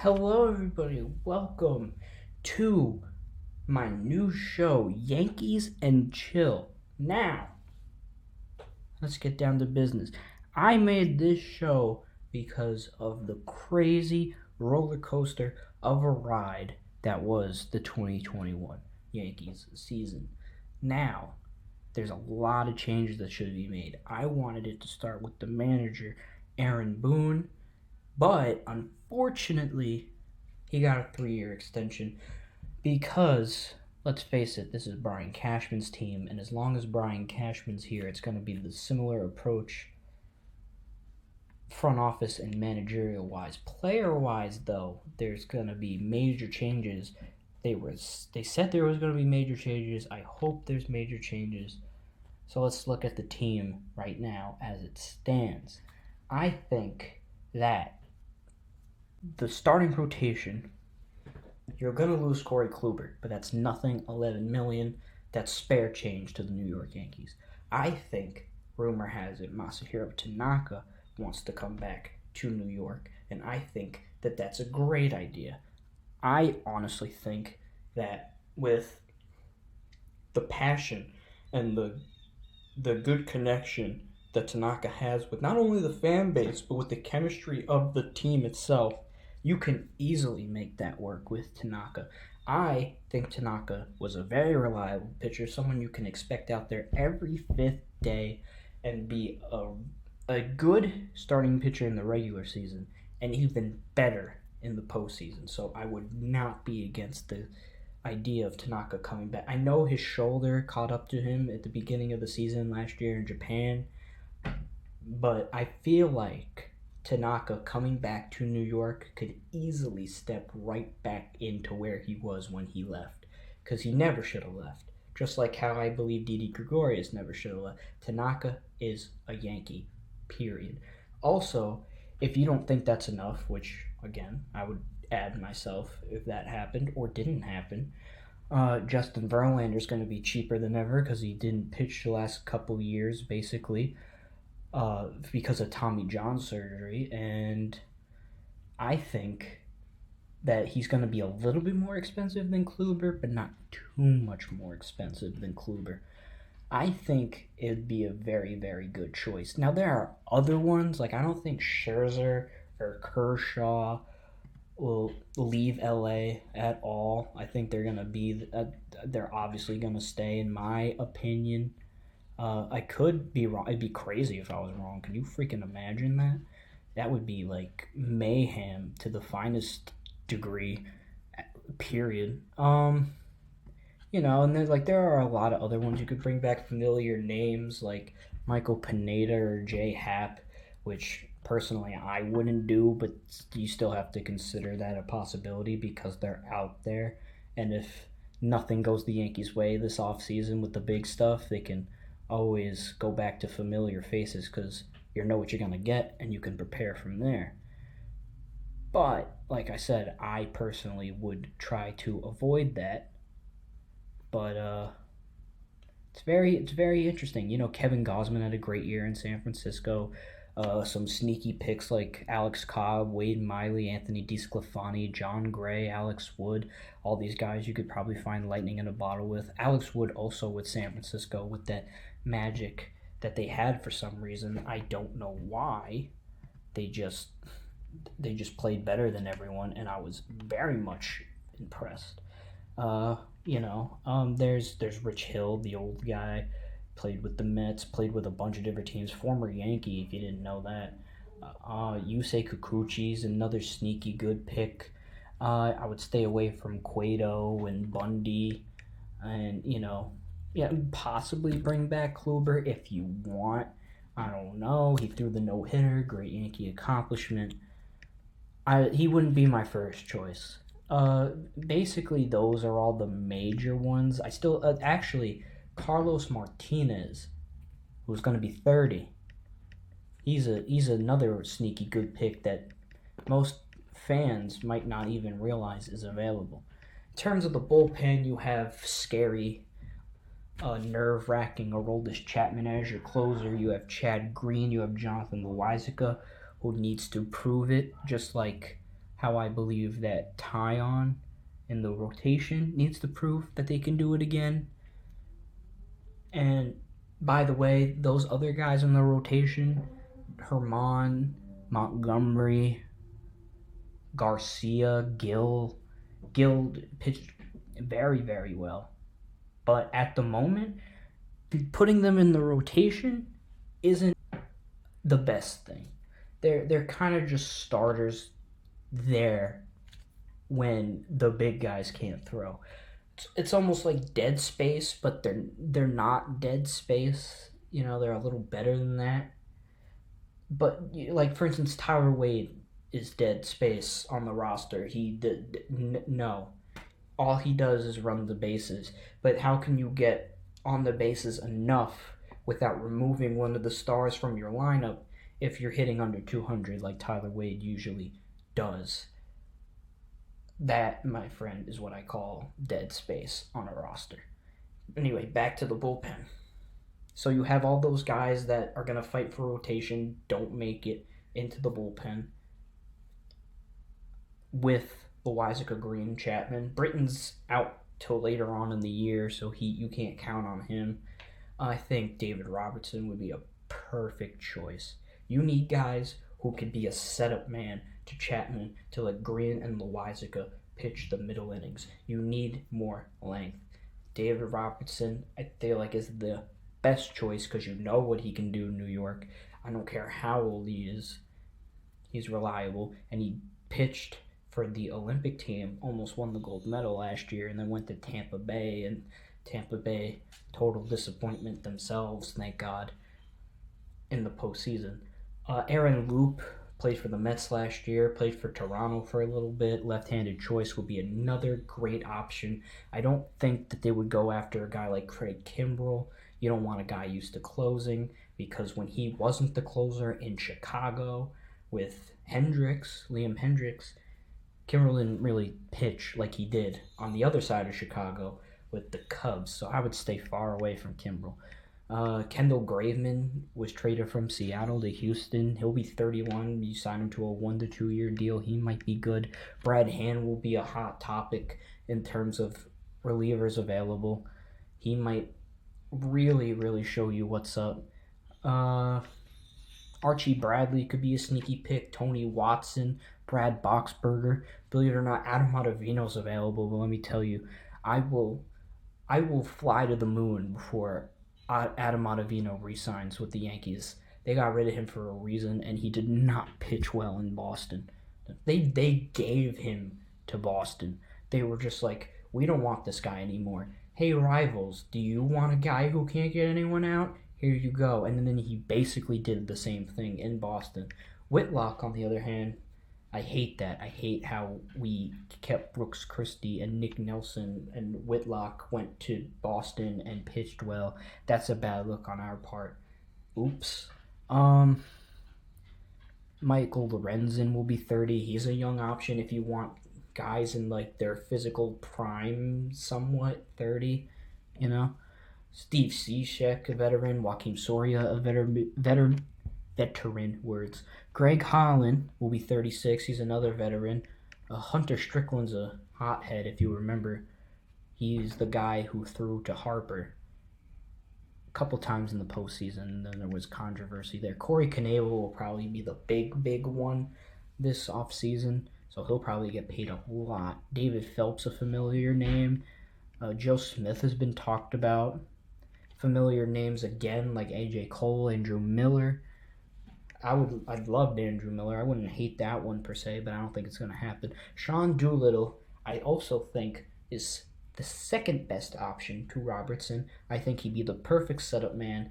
Hello, everybody. Welcome to my new show, Yankees and Chill. Now, let's get down to business. I made this show because of the crazy roller coaster of a ride that was the 2021 Yankees season. Now, there's a lot of changes that should be made. I wanted it to start with the manager, Aaron Boone, but unfortunately, he got a 3 year extension because, let's face it, this is Brian Cashman's team, and as long as Brian Cashman's here, it's going to be the similar approach, front office and managerial wise. Player wise, though, there's going to be major changes. They said there was going to be major changes. I hope there's major changes. So let's look at the team right now as it stands. I think that the starting rotation, you're going to lose Corey Kluber, but that's nothing. 11 million. That's spare change to the New York Yankees. I think, rumor has it, Masahiro Tanaka wants to come back to New York, and I think that that's a great idea. I honestly think that with the passion and the good connection that Tanaka has with not only the fan base, but with the chemistry of the team itself, you can easily make that work with Tanaka. I think Tanaka was a very reliable pitcher, someone you can expect out there every fifth day and be a good starting pitcher in the regular season and even better in the postseason. So I would not be against the idea of Tanaka coming back. I know his shoulder caught up to him at the beginning of the season last year in Japan, but I feel like Tanaka coming back to New York could easily step right back into where he was when he left, because he never should have left. Just like how I believe Didi Gregorius never should have left. Tanaka is a Yankee, period. Also, if you don't think that's enough, which, again, I would add myself if that happened or didn't happen, Justin Verlander's going to be cheaper than ever because he didn't pitch the last couple years, basically, because of Tommy John surgery. And I think that he's going to be a little bit more expensive than Kluber, but not too much more expensive than Kluber. I think it'd be a very, very good choice. Now, there are other ones. Like, I don't think Scherzer or Kershaw will leave LA at all. I think they're going to be, they're obviously going to stay, in my opinion. I could be wrong. It'd be crazy if I was wrong. Can you freaking imagine that? That would be like mayhem to the finest degree, period. And there are a lot of other ones you could bring back, familiar names like Michael Pineda or Jay Happ, which personally I wouldn't do, but you still have to consider that a possibility because they're out there. And if nothing goes the Yankees' way this offseason with the big stuff, they can always go back to familiar faces because you know what you're going to get and you can prepare from there. But, like I said, I personally would try to avoid that. But it's very interesting. Kevin Gosman had a great year in San Francisco. Some sneaky picks like Alex Cobb, Wade Miley, Anthony DeSclafani, John Gray, Alex Wood. All these guys you could probably find lightning in a bottle with. Alex Wood also with San Francisco with that magic that they had for some reason. I don't know why. They just played better than everyone, and I was very much impressed. There's Rich Hill, the old guy, played with the Mets, played with a bunch of different teams, former Yankee, if you didn't know that. Yusei Kikuchi's another sneaky good pick. I would stay away from Cueto and Bundy, and possibly bring back Kluber if you want. I don't know. He threw the no hitter, great Yankee accomplishment. He wouldn't be my first choice. Basically, those are all the major ones. I still actually Carlos Martinez, who's going to be 30. He's another sneaky good pick that most fans might not even realize is available. In terms of the bullpen, you have scary, nerve-wracking Aroldis Chapman as your closer. You have Chad Green. You have Jonathan Loizica, who needs to prove it, just like how I believe that Tyon in the rotation needs to prove that they can do it again. And by the way, those other guys in the rotation, Herman, Montgomery, Garcia, Gill pitched very, very well. But at the moment, putting them in the rotation isn't the best thing. They're kind of just starters there when the big guys can't throw. It's almost like dead space, but they're not dead space. You know, they're a little better than that. But like for instance, Tyler Wade is dead space on the roster. He did no. All he does is run the bases. But how can you get on the bases enough without removing one of the stars from your lineup if you're hitting under 200 like Tyler Wade usually does? That, my friend, is what I call dead space on a roster. Anyway, back to the bullpen. So you have all those guys that are going to fight for rotation, don't make it into the bullpen with Loizica, Green, Chapman. Britton's out till later on in the year, so you can't count on him. I think David Robertson would be a perfect choice. You need guys who could be a setup man to Chapman to let Green and Loizica pitch the middle innings. You need more length. David Robertson, I feel like, is the best choice because you know what he can do in New York. I don't care how old he is. He's reliable, and he pitched for the Olympic team, almost won the gold medal last year, and then went to Tampa Bay, and Tampa Bay, total disappointment themselves, thank God, in the postseason. Aaron Loup played for the Mets last year, played for Toronto for a little bit. Left-handed choice would be another great option. I don't think that they would go after a guy like Craig Kimbrell. You don't want a guy used to closing because when he wasn't the closer in Chicago with Liam Hendricks, Kimbrell didn't really pitch like he did on the other side of Chicago with the Cubs, so I would stay far away from Kimbrell. Kendall Graveman was traded from Seattle to Houston. He'll be 31. You sign him to a 1 to 2 year deal. He might be good. Brad Hand will be a hot topic in terms of relievers available. He might really, really show you what's up. Archie Bradley could be a sneaky pick. Tony Watson, Brad Boxberger. Believe it or not, Adam Ottavino's available. But let me tell you, I will fly to the moon before Adam Ottavino resigns with the Yankees. They got rid of him for a reason, and he did not pitch well in Boston. They gave him to Boston. They were just like, we don't want this guy anymore. Hey, rivals, do you want a guy who can't get anyone out? Here you go. And then he basically did the same thing in Boston. Whitlock, on the other hand, I hate that. I hate how we kept Brooks Christie and Nick Nelson, and Whitlock went to Boston and pitched well. That's a bad look on our part. Oops. Michael Lorenzen will be 30. He's a young option if you want guys in like their physical prime, somewhat 30, you know. Steve Cishek, a veteran. Joakim Soria, a veteran words. Greg Holland will be 36. He's another veteran. Hunter Strickland's a hothead, if you remember. He's the guy who threw to Harper a couple times in the postseason, and then there was controversy there. Corey Knebel will probably be the big one this offseason, so he'll probably get paid a lot. David Phelps, a familiar name. Joe Smith has been talked about. Familiar names again, like A.J. Cole, Andrew Miller. I'd love Andrew Miller. I wouldn't hate that one per se, but I don't think it's going to happen. Sean Doolittle, I also think, is the second best option to Robertson. I think he'd be the perfect setup man.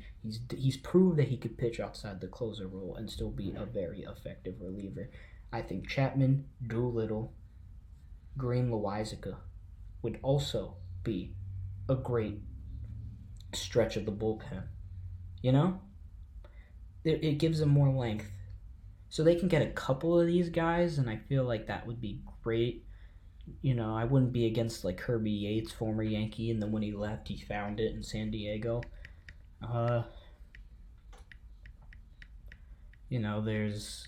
He's proved that he could pitch outside the closer role and still be a very effective reliever. I think Chapman, Doolittle, Green, Loizica would also be a great stretch of the bullpen. You know? It gives them more length. So they can get a couple of these guys, and I feel like that would be great. You know, I wouldn't be against like Kirby Yates, former Yankee, and then when he left, he found it in San Diego. You know, there's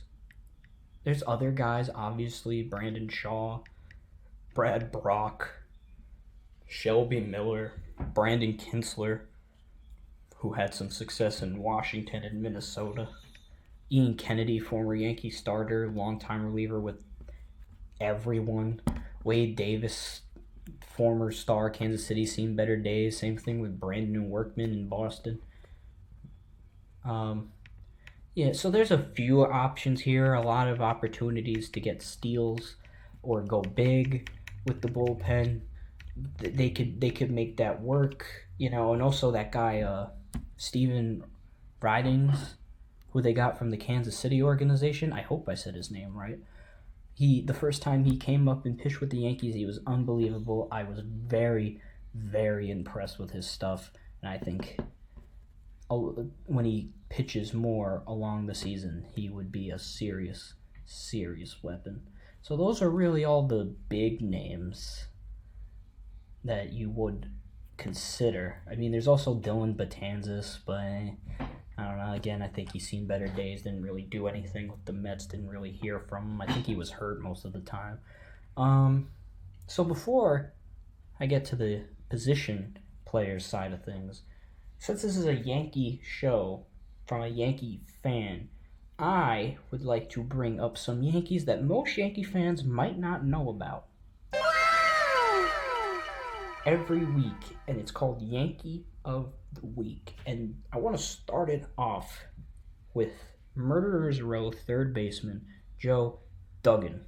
There's other guys, obviously, Brandon Shaw, Brad Brock, Shelby Miller, Brandon Kinsler, who had some success in Washington and Minnesota. Ian Kennedy, former Yankee starter, longtime reliever with everyone. Wade Davis, former star, Kansas City, seen better days. Same thing with Brandon Workman in Boston. Yeah, so there's a few options here, a lot of opportunities to get steals or go big with the bullpen. They could make that work, and also that guy Steven Ridings, who they got from the Kansas City organization. I hope I said his name right. The first time he came up and pitched with the Yankees, he was unbelievable. I was very, very impressed with his stuff, and I think when he pitches more along the season, he would be a serious, serious weapon. So those are really all the big names that you would consider. I mean, there's also Dylan Betances, but I don't know. Again, I think he's seen better days. Didn't really do anything with the Mets. Didn't really hear from him. I think he was hurt most of the time. So before I get to the position players side of things, since this is a Yankee show from a Yankee fan, I would like to bring up some Yankees that most Yankee fans might not know about. Every week, and it's called Yankee of the Week. And I want to start it off with Murderers Row third baseman Joe Duggan.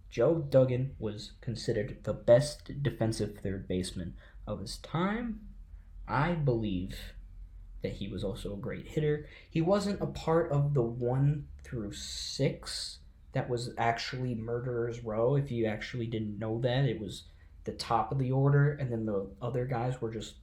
Joe Duggan was considered the best defensive third baseman of his time. I believe that he was also a great hitter. He wasn't a part of the 1 through 6 that was actually Murderers Row. If you actually didn't know that, it was the top of the order, and then the other guys were just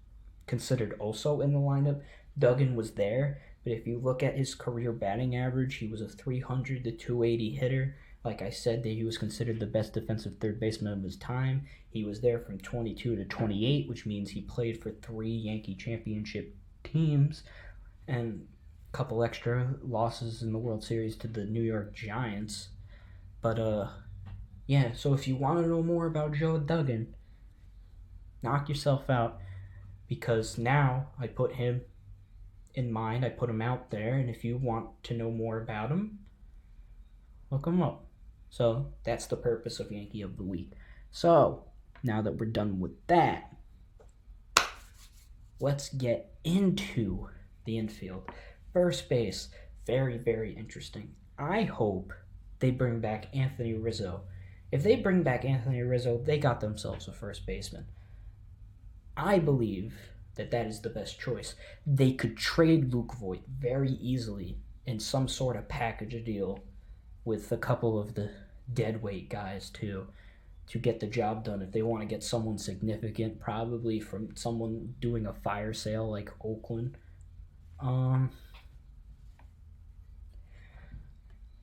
considered also in the lineup. Duggan was there, but if you look at his career batting average, he was a 300 to 280 hitter. Like I said, that he was considered the best defensive third baseman of his time. He was there from 22 to 28, which means he played for 3 Yankee championship teams and a couple extra losses in the World Series to the New York Giants. But yeah, so if you want to know more about Joe Duggan, knock yourself out, because now I put him in mind. I put him out there, and if you want to know more about him, look him up. So that's the purpose of Yankee of the Week. So now that we're done with that, let's get into the infield. First base, very, very interesting. I hope they bring back Anthony Rizzo. If they bring back Anthony Rizzo, they got themselves a first baseman. I believe that is the best choice. They could trade Luke Voit very easily in some sort of package deal with a couple of the deadweight guys to get the job done. If they want to get someone significant, probably from someone doing a fire sale like Oakland.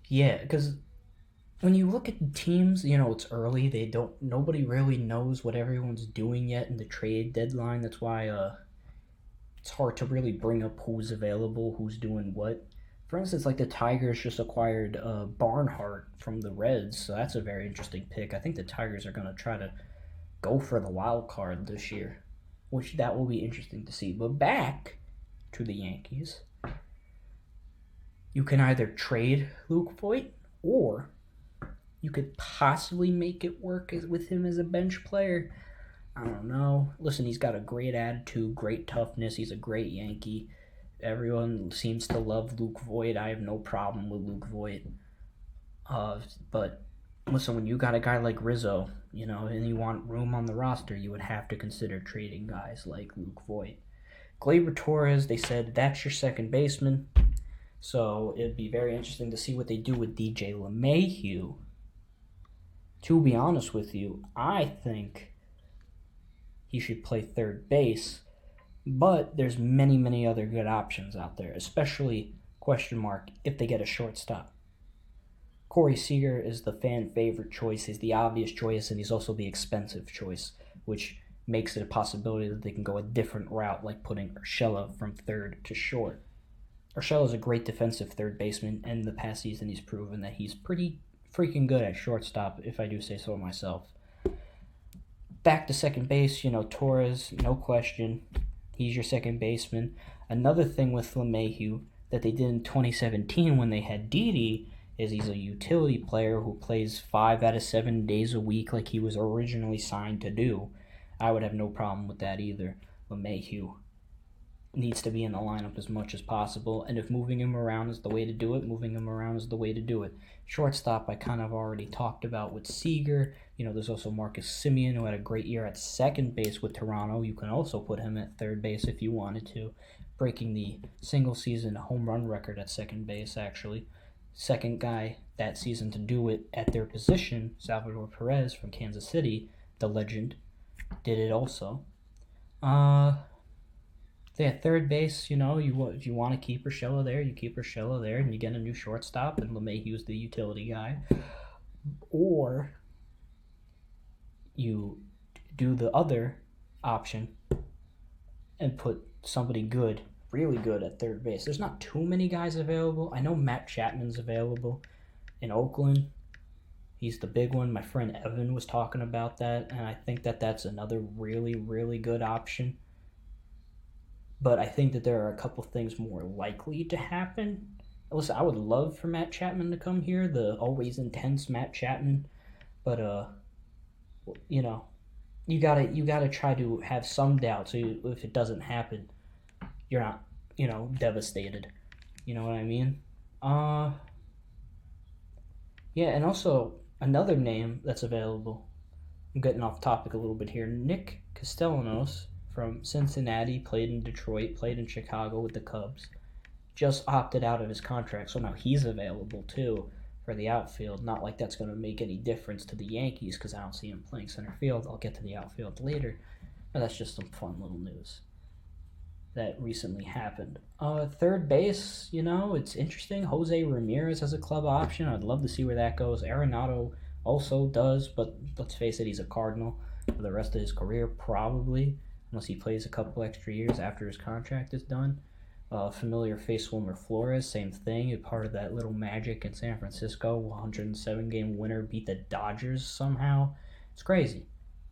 Yeah, because when you look at the teams, it's early. Nobody really knows what everyone's doing yet in the trade deadline. That's why it's hard to really bring up who's available, who's doing what. For instance, like the Tigers just acquired Barnhart from the Reds, so that's a very interesting pick. I think the Tigers are going to try to go for the wild card this year, which that will be interesting to see. But back to the Yankees, you can either trade Luke Voit, or you could possibly make it work with him as a bench player. I don't know. Listen, he's got a great attitude, great toughness. He's a great Yankee. Everyone seems to love Luke Voit. I have no problem with Luke Voit. But listen, when you got a guy like Rizzo, and you want room on the roster, you would have to consider trading guys like Luke Voit. Gleyber Torres, they said that's your second baseman. So it'd be very interesting to see what they do with DJ LeMahieu. To be honest with you, I think he should play third base, but there's many, many other good options out there, especially, if they get a shortstop. Corey Seager is the fan favorite choice. He's the obvious choice, and he's also the expensive choice, which makes it a possibility that they can go a different route, like putting Urshela from third to short. Urshela's a great defensive third baseman, and the past season he's proven that he's pretty freaking good at shortstop, if I do say so myself. Back to second base, Torres, no question. He's your second baseman. Another thing with LeMahieu that they did in 2017 when they had Didi is he's a utility player who plays 5 out of 7 days a week like he was originally signed to do. I would have no problem with that either. LeMahieu needs to be in the lineup as much as possible, and if moving him around is the way to do it, moving him around is the way to do it. Shortstop, I kind of already talked about with Seager. There's also Marcus Semien, who had a great year at second base with Toronto. You can also put him at third base if you wanted to, breaking the single-season home run record at second base, actually. Second guy that season to do it at their position, Salvador Perez from Kansas City, the legend, did it also. Third base, you want to keep Urshela there, you keep Urshela there, and you get a new shortstop, and LeMahieu's the utility guy. Or you do the other option and put somebody good, really good at third base. There's not too many guys available. I know Matt Chapman's available in Oakland. He's the big one. My friend Evan was talking about that, and I think that that's another really, really good option. But I think that there are a couple things more likely to happen. Listen, I would love for Matt Chapman to come here, the always intense Matt Chapman. But you gotta try to have some doubt. So if it doesn't happen, you're not, devastated. You know what I mean? Yeah, and also another name that's available. I'm getting off topic a little bit here. Nick Castellanos from Cincinnati, played in Detroit, played in Chicago with the Cubs, just opted out of his contract, so now he's available too for the outfield. Not like that's going to make any difference to the Yankees because I don't see him playing center field. I'll get to the outfield later, but that's just some fun little news that recently happened. Third base, it's interesting. Jose Ramirez has a club option. I'd love to see where that goes. Arenado also does, but let's face it, he's a Cardinal for the rest of his career, probably, unless he plays a couple extra years after his contract is done. Familiar face Wilmer Flores, same thing, part of that little magic in San Francisco. 107-game winner, beat the Dodgers somehow. It's crazy.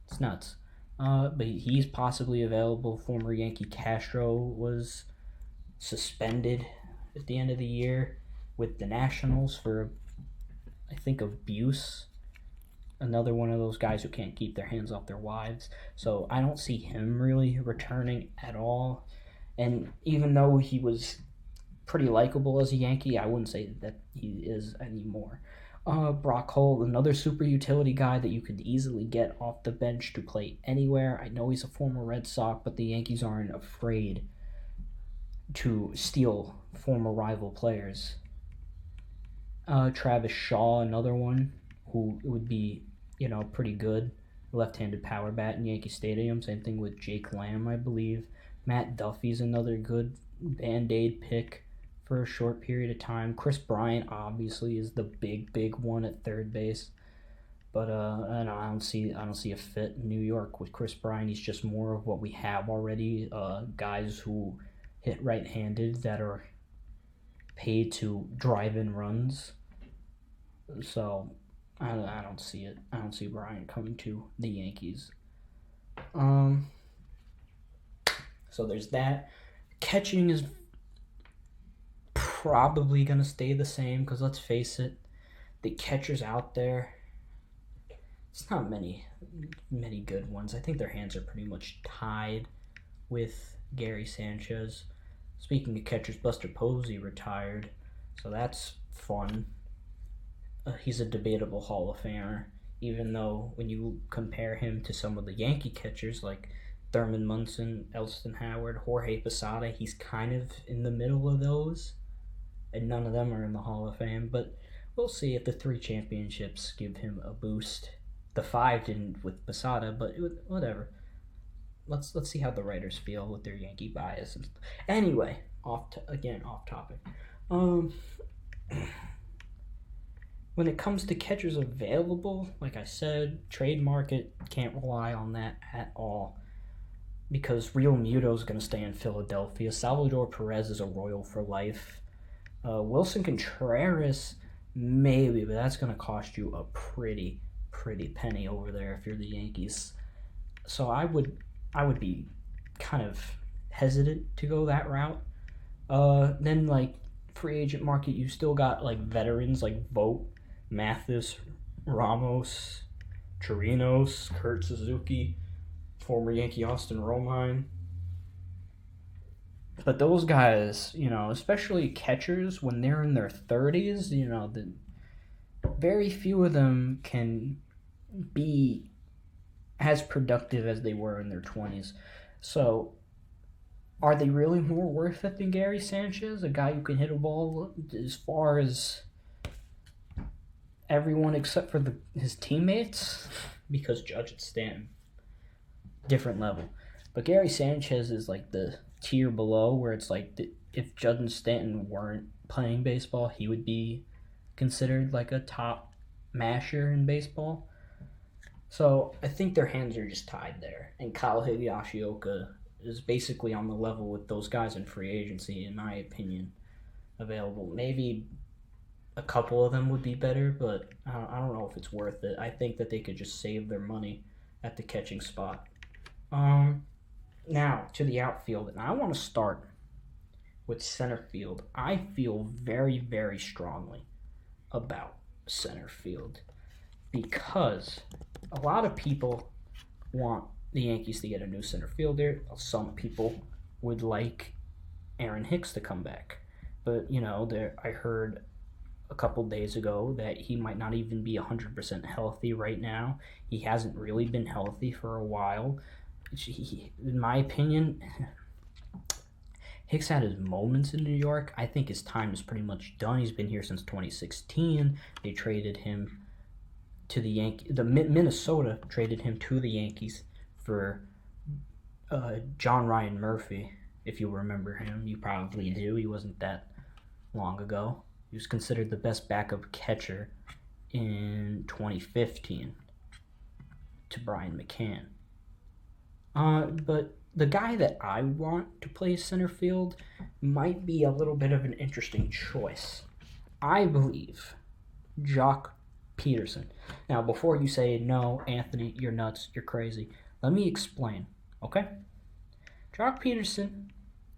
It's nuts. But he's possibly available. Former Yankee Castro was suspended at the end of the year with the Nationals for, I think, abuse. Another one of those guys who can't keep their hands off their wives. So I don't see him really returning at all. And even though he was pretty likable as a Yankee, I wouldn't say that he is anymore. Brock Holt, another super utility guy that you could easily get off the bench to play anywhere. I know he's a former Red Sox, but the Yankees aren't afraid to steal former rival players. Travis Shaw, another one who would be, pretty good. Left-handed power bat in Yankee Stadium. Same thing with Jake Lamb, I believe. Matt Duffy's another good Band-Aid pick for a short period of time. Chris Bryant obviously is the big one at third base. But I don't see a fit in New York with Chris Bryant. He's just more of what we have already. Guys who hit right-handed that are paid to drive in runs. So I don't see it. I don't see Bryant coming to the Yankees. So there's that. Catching is probably going to stay the same because let's face it, the catchers out there, it's not many good ones. I think their hands are pretty much tied with Gary Sanchez. Speaking of catchers, Buster Posey retired, so that's fun. He's a debatable Hall of Famer, even though when you compare him to some of the Yankee catchers like Thurman Munson, Elston Howard, Jorge Posada, he's kind of in the middle of those, and none of them are in the Hall of Fame, but we'll see if the 3 championships give him a boost. The 5 didn't with Posada, but whatever. Let's see how the writers feel with their Yankee bias. Anyway, off topic. When it comes to catchers available, like I said, trade market, can't rely on that at all. because Real Muto's going to stay in Philadelphia. Salvador Perez is a Royal for life. Wilson Contreras, maybe, but that's going to cost you a pretty penny over there if you're the Yankees. So I would be kind of hesitant to go that route. Then like free agent market, you still got like veterans like Vogt, Mathis, Ramos, Chirinos, Kurt Suzuki, former Yankee Austin Romine. But those guys, especially catchers when they're in their 30s, very few of them can be as productive as they were in their 20s. So, are they really more worth it than Gary Sanchez, a guy who can hit a ball as far as everyone except for his teammates? Because Judge and Stanton, different level. But Gary Sanchez is like the tier below, where it's like if Judge and Stanton weren't playing baseball, he would be considered like a top masher in baseball. So I think their hands are just tied there. And Kyle Higashioka is basically on the level with those guys in free agency, in my opinion, available. Maybe a couple of them would be better, but I don't know if it's worth it. I think that they could just save their money at the catching spot. Now, to the outfield, and I want to start with center field. I feel very, very strongly about center field because a lot of people want the Yankees to get a new center fielder. Some people would like Aaron Hicks to come back. But, I heard a couple days ago that he might not even be 100% healthy right now. He hasn't really been healthy for a while. In my opinion, Hicks had his moments in New York. I think his time is pretty much done. He's been here since 2016. They traded him to the Yankees. Minnesota traded him to the Yankees for John Ryan Murphy, if you remember him. You probably do. He wasn't that long ago. He was considered the best backup catcher in 2015 to Brian McCann. But the guy that I want to play center field might be a little bit of an interesting choice. I believe Jock Peterson. Now, before you say, no, Anthony, you're nuts, you're crazy, let me explain, okay? Jock Peterson,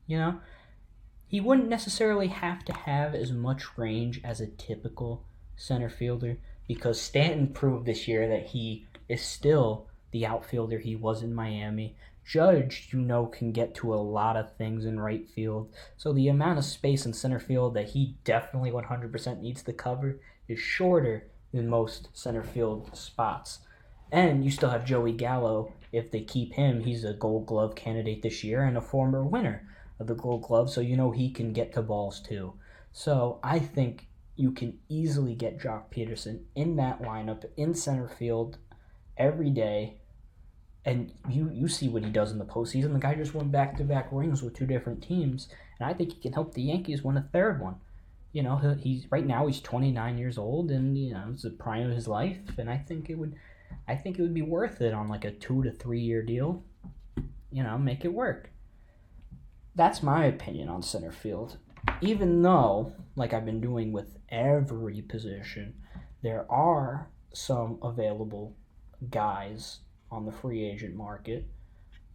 he wouldn't necessarily have to have as much range as a typical center fielder because Stanton proved this year that he is still the outfielder he was in Miami. Judge, can get to a lot of things in right field. So the amount of space in center field that he definitely 100% needs to cover is shorter than most center field spots. And you still have Joey Gallo. If they keep him, he's a Gold Glove candidate this year and a former winner of the Gold Glove, so he can get to balls too. So I think you can easily get Jock Peterson in that lineup in center field every day, and you see what he does in the postseason. The guy just won back-to-back rings with two different teams, and I think he can help the Yankees win a third one. He's right now he's 29 years old, and it's the prime of his life, and I think it would be worth it on like a 2 to 3 year deal. Make it work. That's my opinion on center field. Even though, like I've been doing with every position, there are some available guys on the free agent market.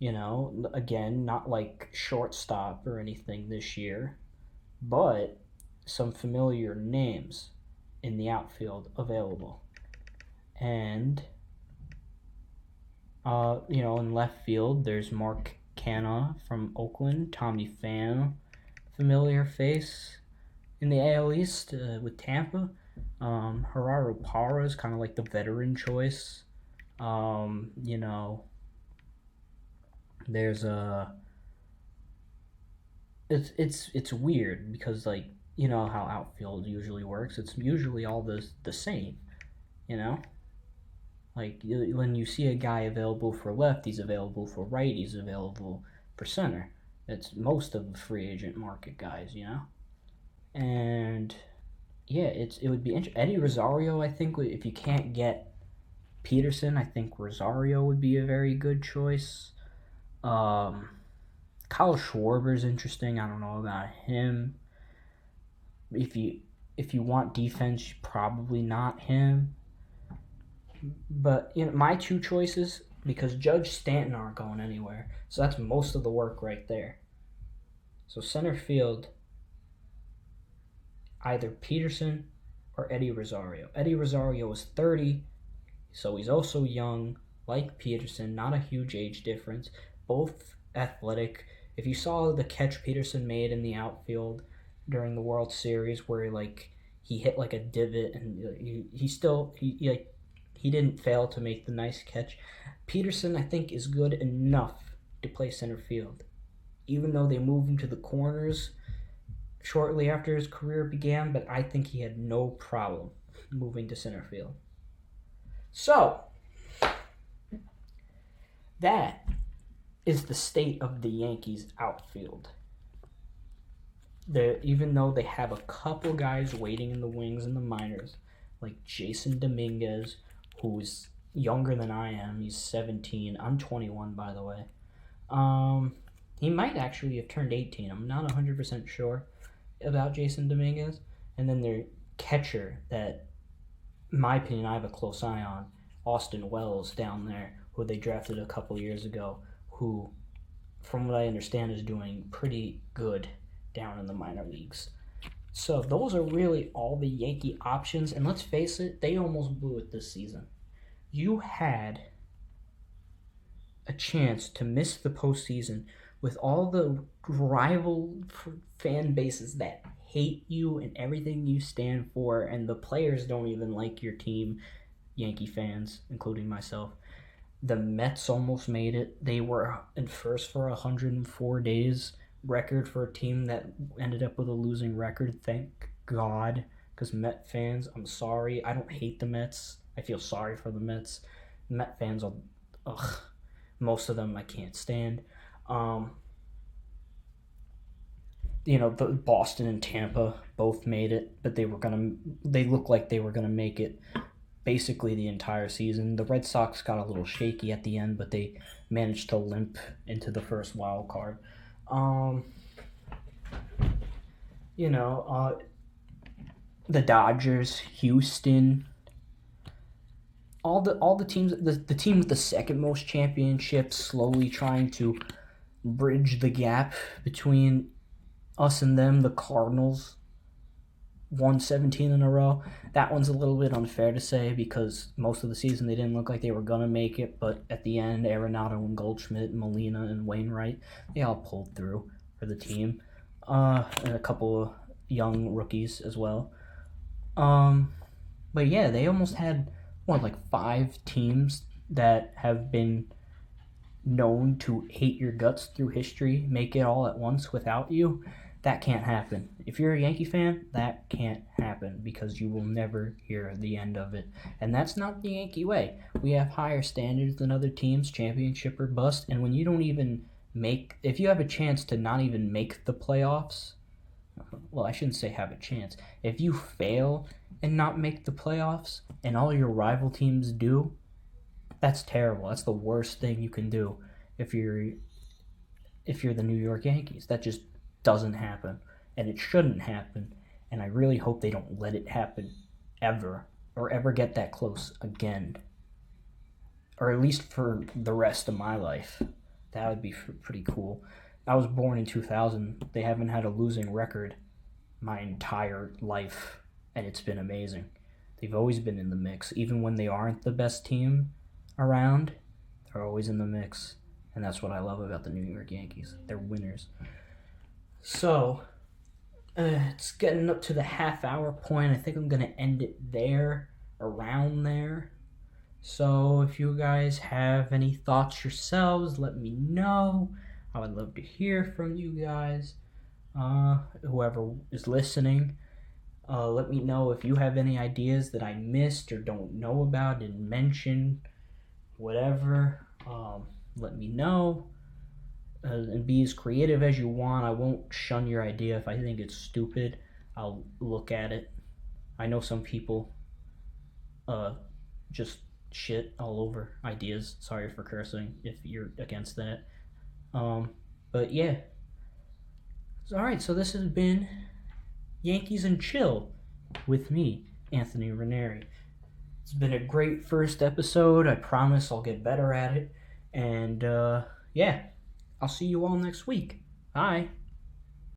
Again, not like shortstop or anything this year, but some familiar names in the outfield available. And, in left field, there's Mark Canha from Oakland, Tommy Pham, familiar face in the AL East with Tampa. Gerardo Parra is kind of like the veteran choice. There's it's weird because how outfield usually works. It's usually all the same, Like, when you see a guy available for left, he's available for right, he's available for center. It's most of the free agent market guys, And, yeah, it would be interesting. Eddie Rosario, I think, if you can't get Peterson, I think Rosario would be a very good choice. Um, Kyle Schwarber's interesting. I don't know about him. If you want defense, probably not him. But my two choices, because Judge Stanton aren't going anywhere, so that's most of the work right there. So center field, either Peterson or Eddie Rosario. Eddie Rosario is 30, so he's also young, like Peterson, not a huge age difference, both athletic. If you saw the catch Peterson made in the outfield during the World Series, where he hit like a divot, and he didn't fail to make the nice catch. Peterson, I think, is good enough to play center field, even though they moved him to the corners shortly after his career began. But I think he had no problem moving to center field. So that is the state of the Yankees outfield. Even though they have a couple guys waiting in the wings in the minors, like Jason Dominguez, who's younger than I am. He's 17. I'm 21, by the way. He might actually have turned 18. I'm not 100% sure about Jason Dominguez. And then their catcher that, in my opinion, I have a close eye on, Austin Wells down there, who they drafted a couple years ago, who, from what I understand, is doing pretty good down in the minor leagues. So those are really all the Yankee options, and let's face it, they almost blew it this season. You had a chance to miss the postseason with all the rival fan bases that hate you and everything you stand for, and the players don't even like your team, Yankee fans, including myself. The Mets almost made it. They were in first for 104 days, record for a team that ended up with a losing record. Thank God, because Met fans, I'm sorry. I don't hate the Mets. I feel sorry for the Mets. Met fans, most of them I can't stand. The Boston and Tampa both made it, but they looked like they were gonna make it basically the entire season. The Red Sox got a little shaky at the end, but they managed to limp into the first wild card. The Dodgers, Houston, all the teams, the team with the second most championships, slowly trying to bridge the gap between us and them. The Cardinals won 17 in a row. That one's a little bit unfair to say because most of the season they didn't look like they were going to make it, but at the end, Arenado and Goldschmidt, Molina and Wainwright, they all pulled through for the team. And a couple of young rookies as well. But yeah, they almost had, 5 teams that have been known to hate your guts through history, make it all at once without you. That can't happen. If you're a Yankee fan, that can't happen because you will never hear the end of it. And that's not the Yankee way. We have higher standards than other teams, championship or bust, and when you don't even if you have a chance to not even make the playoffs, well, I shouldn't say have a chance. If you fail and not make the playoffs and all your rival teams do, that's terrible. That's the worst thing you can do if you're the New York Yankees. That just doesn't happen, and it shouldn't happen, and I really hope they don't let it happen ever, or ever get that close again, or at least for the rest of my life. That would be pretty cool. I was born in 2000. They haven't had a losing record my entire life, and it's been amazing. They've always been in the mix. Even when they aren't the best team around, they're always in the mix, and that's what I love about the New York Yankees. They're winners. So, it's getting up to the half-hour point. I think I'm going to end it there, around there. So, if you guys have any thoughts yourselves, let me know. I would love to hear from you guys. Whoever is listening, let me know if you have any ideas that I missed or don't know about, didn't mention, whatever. Let me know. And be as creative as you want. I won't shun your idea. If I think it's stupid, I'll look at it. I know some people just shit all over ideas. Sorry for cursing if you're against that. But yeah. All right, so this has been Yankees and Chill with me, Anthony Ranieri. It's been a great first episode. I promise I'll get better at it. And yeah, I'll see you all next week. Bye.